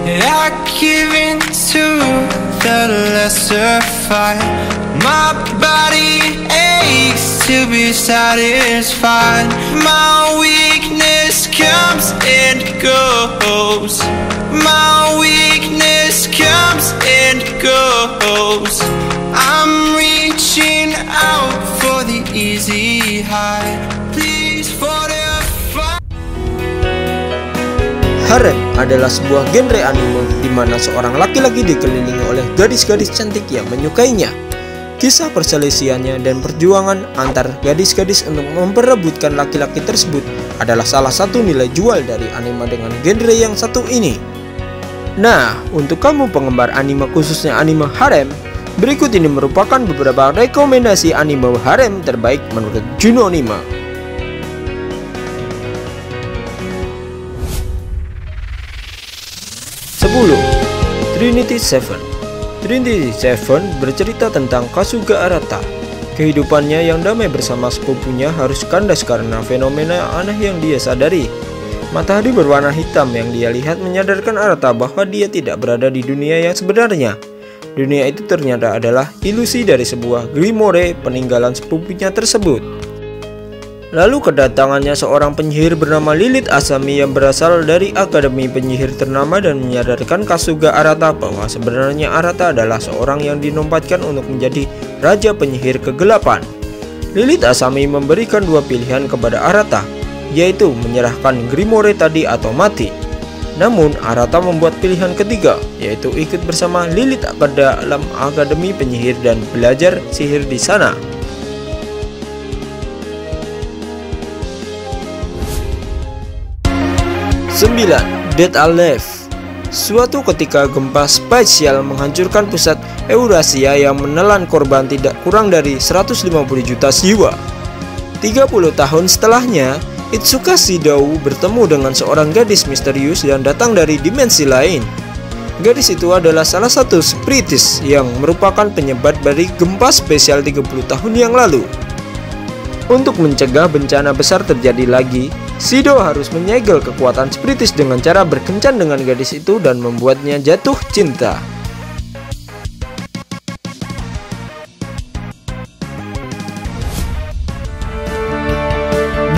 I give in to the lesser fight. My body aches to be satisfied. My weakness comes and goes. My weakness comes and goes. I'm reaching out for the easy high. Please fortify. Harem adalah sebuah genre anime di mana seorang laki-laki dikelilingi oleh gadis-gadis cantik yang menyukainya. Kisah perselisihannya dan perjuangan antar gadis-gadis untuk memperebutkan laki-laki tersebut adalah salah satu nilai jual dari anime dengan genre yang satu ini. Nah, untuk kamu penggemar anime khususnya anime harem, berikut ini merupakan beberapa rekomendasi anime harem terbaik menurut Junonima. 10. Trinity Seven. Trinity Seven bercerita tentang Kasuga Arata. Kehidupannya yang damai bersama sepupunya harus kandas karena fenomena aneh yang dia sadari. Matahari berwarna hitam yang dia lihat menyadarkan Arata bahwa dia tidak berada di dunia yang sebenarnya. Dunia itu ternyata adalah ilusi dari sebuah grimoire peninggalan sepupunya tersebut. Lalu kedatangannya seorang penyihir bernama Lilith Asami yang berasal dari Akademi Penyihir ternama dan menyadarkan Kasuga Arata bahwa sebenarnya Arata adalah seorang yang dinobatkan untuk menjadi Raja Penyihir Kegelapan. Lilith Asami memberikan dua pilihan kepada Arata, yaitu menyerahkan grimoire tadi atau mati. Namun Arata membuat pilihan ketiga, yaitu ikut bersama Lilith ke dalam Akademi Penyihir dan belajar sihir di sana. 9. Dead Alive. Suatu ketika gempa spasial menghancurkan pusat Eurasia yang menelan korban tidak kurang dari 150 juta jiwa. 30 tahun setelahnya, Itsuka Shidou bertemu dengan seorang gadis misterius yang datang dari dimensi lain. Gadis itu adalah salah satu spiritis yang merupakan penyebab dari gempa spesial 30 tahun yang lalu. Untuk mencegah bencana besar terjadi lagi, Shidou harus menyegel kekuatan spiritis dengan cara berkencan dengan gadis itu dan membuatnya jatuh cinta.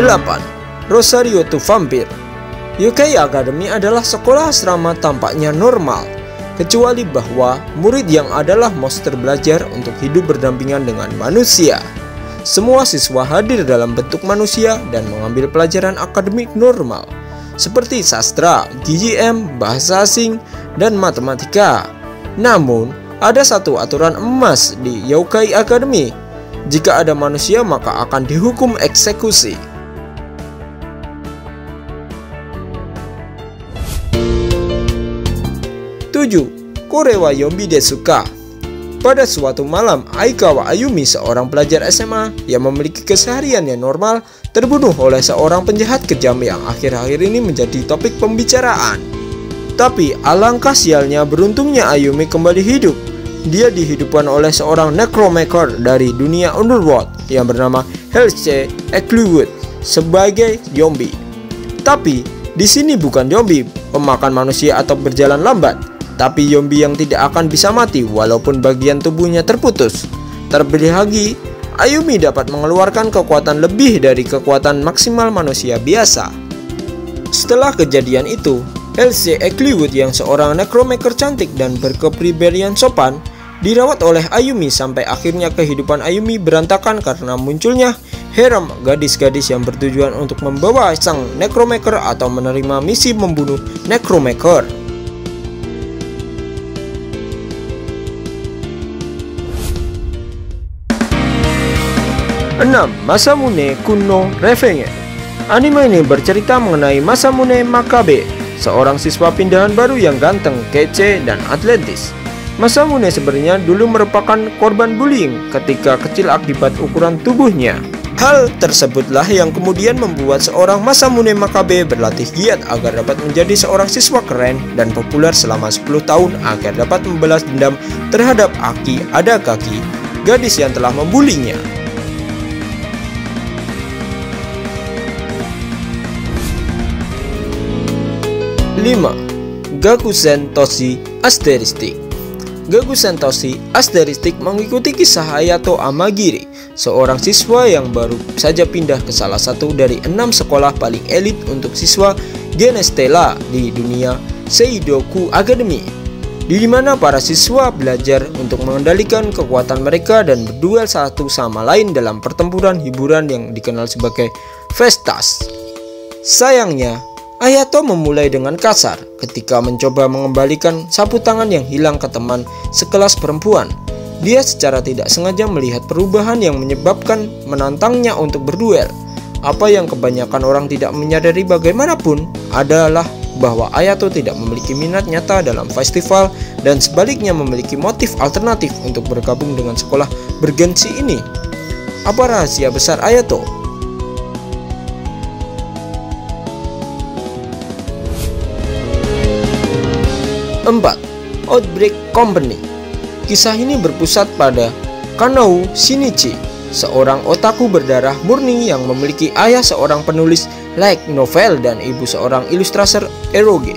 8. Rosario to Vampire. Yokai Academy adalah sekolah asrama tampaknya normal, kecuali bahwa murid yang adalah monster belajar untuk hidup berdampingan dengan manusia. Semua siswa hadir dalam bentuk manusia dan mengambil pelajaran akademik normal, seperti sastra, GGM, bahasa asing, dan matematika. Namun, ada satu aturan emas di Yokai Academy. Jika ada manusia, maka akan dihukum eksekusi. 7. Korewa Yombi Desuka. Pada suatu malam, Aikawa Ayumi, seorang pelajar SMA yang memiliki keseharian yang normal, terbunuh oleh seorang penjahat kejam yang akhir-akhir ini menjadi topik pembicaraan. Tapi alangkah sialnya beruntungnya Ayumi kembali hidup. Dia dihidupkan oleh seorang necromancer dari dunia underworld yang bernama Helce Eklwood sebagai Yombi. Tapi di sini bukan Yombi pemakan manusia atau berjalan lambat, tapi Yombi yang tidak akan bisa mati walaupun bagian tubuhnya terputus. Terlebih lagi, Ayumi dapat mengeluarkan kekuatan lebih dari kekuatan maksimal manusia biasa. Setelah kejadian itu, Helce Eklwood yang seorang necromancer cantik dan berkepribadian sopan dirawat oleh Ayumi sampai akhirnya kehidupan Ayumi berantakan karena munculnya harem gadis-gadis yang bertujuan untuk membawa sang necromancer atau menerima misi membunuh necromancer. 6. Masamune Kunno Revenge. Anime ini bercerita mengenai Masamune Makabe, seorang siswa pindahan baru yang ganteng, kece, dan atletis. Masamune sebenarnya dulu merupakan korban bullying ketika kecil akibat ukuran tubuhnya. Hal tersebutlah yang kemudian membuat seorang Masamune Makabe berlatih giat agar dapat menjadi seorang siswa keren dan populer selama 10 tahun agar dapat membalas dendam terhadap Aki Adakaki, gadis yang telah membulinya. 5. Gakusen Toshi Asteristic. Gakusen Toshi Asteristic mengikuti kisah Hayato Amagiri, seorang siswa yang baru saja pindah ke salah satu dari 6 sekolah paling elit untuk siswa Genestella di dunia Seidoku Academy, di mana para siswa belajar untuk mengendalikan kekuatan mereka dan berduel satu sama lain dalam pertempuran hiburan yang dikenal sebagai Festas. Sayangnya, Hayato memulai dengan kasar ketika mencoba mengembalikan sapu tangan yang hilang ke teman sekelas perempuan. Dia secara tidak sengaja melihat perubahan yang menyebabkan menantangnya untuk berduel. Apa yang kebanyakan orang tidak menyadari bagaimanapun adalah bahwa Hayato tidak memiliki minat nyata dalam festival dan sebaliknya memiliki motif alternatif untuk bergabung dengan sekolah bergensi ini. Apa rahasia besar Hayato? Empat, Outbreak Company. Kisah ini berpusat pada Kanao Shinichi, seorang otaku berdarah murni yang memiliki ayah seorang penulis light novel dan ibu seorang ilustrator eroge.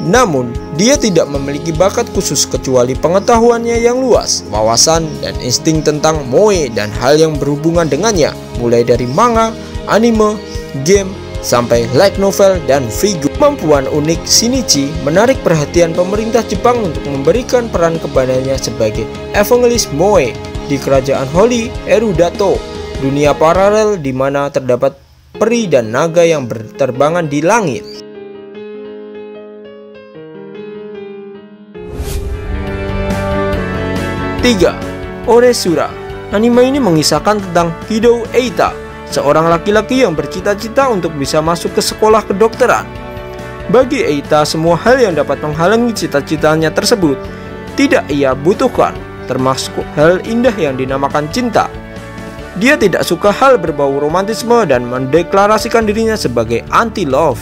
Namun, dia tidak memiliki bakat khusus kecuali pengetahuannya yang luas, wawasan, dan insting tentang moe dan hal yang berhubungan dengannya, mulai dari manga, anime, game, sampai light novel dan figur. Kemampuan unik Shinichi menarik perhatian pemerintah Jepang untuk memberikan peran kepadanya sebagai evangelis moe di kerajaan Holy Erudato, dunia paralel di mana terdapat peri dan naga yang berterbangan di langit. Tiga, Oresura. Anime ini mengisahkan tentang Hidou Eita, seorang laki-laki yang bercita-cita untuk bisa masuk ke sekolah kedokteran. Bagi Eita, semua hal yang dapat menghalangi cita-citanya tersebut tidak ia butuhkan, termasuk hal indah yang dinamakan cinta. Dia tidak suka hal berbau romantisme dan mendeklarasikan dirinya sebagai anti-love.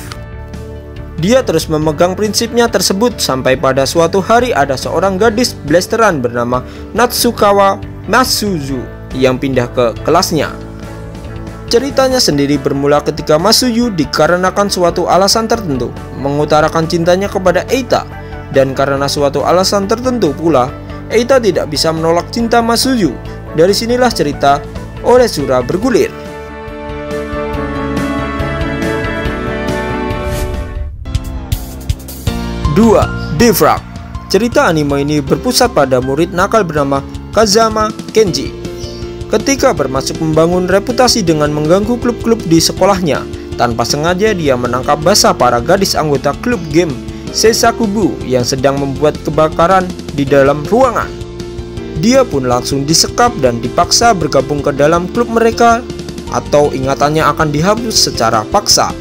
Dia terus memegang prinsipnya tersebut sampai pada suatu hari ada seorang gadis blasteran bernama Natsukawa Masuzu yang pindah ke kelasnya. Ceritanya sendiri bermula ketika Masuzu dikarenakan suatu alasan tertentu mengutarakan cintanya kepada Eita, dan karena suatu alasan tertentu pula Eita tidak bisa menolak cinta Masuzu. Dari sinilah cerita Oresura bergulir. Dua, Defrag. Cerita anime ini berpusat pada murid nakal bernama Kazama Kenji. Ketika bermaksud membangun reputasi dengan mengganggu klub-klub di sekolahnya, tanpa sengaja dia menangkap basah para gadis anggota klub game Seisakubu yang sedang membuat kebakaran di dalam ruangan. Dia pun langsung disekap dan dipaksa bergabung ke dalam klub mereka, atau ingatannya akan dihapus secara paksa.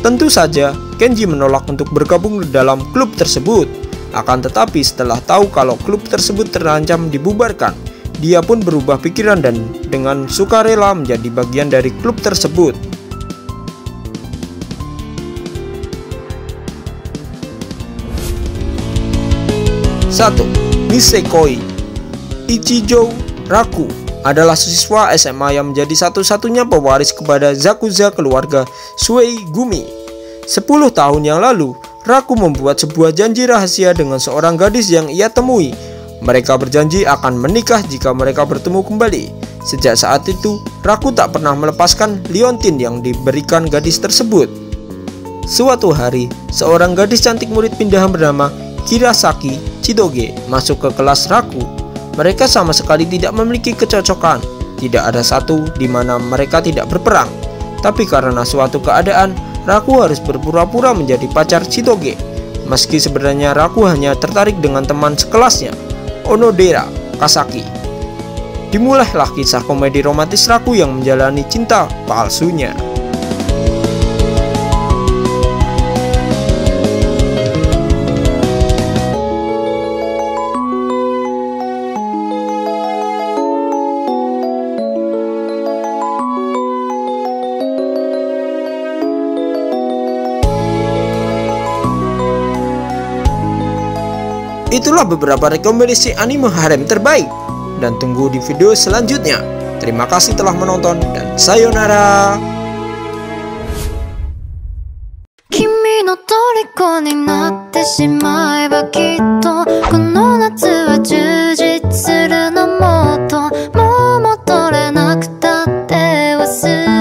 Tentu saja Kenji menolak untuk bergabung di dalam klub tersebut. Akan tetapi setelah tahu kalau klub tersebut terancam dibubarkan, dia pun berubah pikiran dan dengan sukarela menjadi bagian dari klub tersebut. Satu, Nisekoi. Ichijo Raku adalah siswa SMA yang menjadi satu-satunya pewaris kepada Zakuza keluarga Suei Gumi. 10 tahun yang lalu, Raku membuat sebuah janji rahasia dengan seorang gadis yang ia temui. Mereka berjanji akan menikah jika mereka bertemu kembali. Sejak saat itu, Raku tak pernah melepaskan liontin yang diberikan gadis tersebut. Suatu hari, seorang gadis cantik murid pindahan bernama Kirasaki Chidoge masuk ke kelas Raku. Mereka sama sekali tidak memiliki kecocokan. Tidak ada satu di mana mereka tidak berperang. Tapi karena suatu keadaan, Raku harus berpura-pura menjadi pacar Chidoge. Meski sebenarnya Raku hanya tertarik dengan teman sekelasnya, Onodera Kasaki. Dimulailah kisah komedi romantis Raku yang menjalani cinta palsunya. Itulah beberapa rekomendasi anime harem terbaik, dan tunggu di video selanjutnya. Terima kasih telah menonton dan sayonara. 君の虜になってしまえばきっとこの夏は充実するのもっともう戻れなくたって忘れ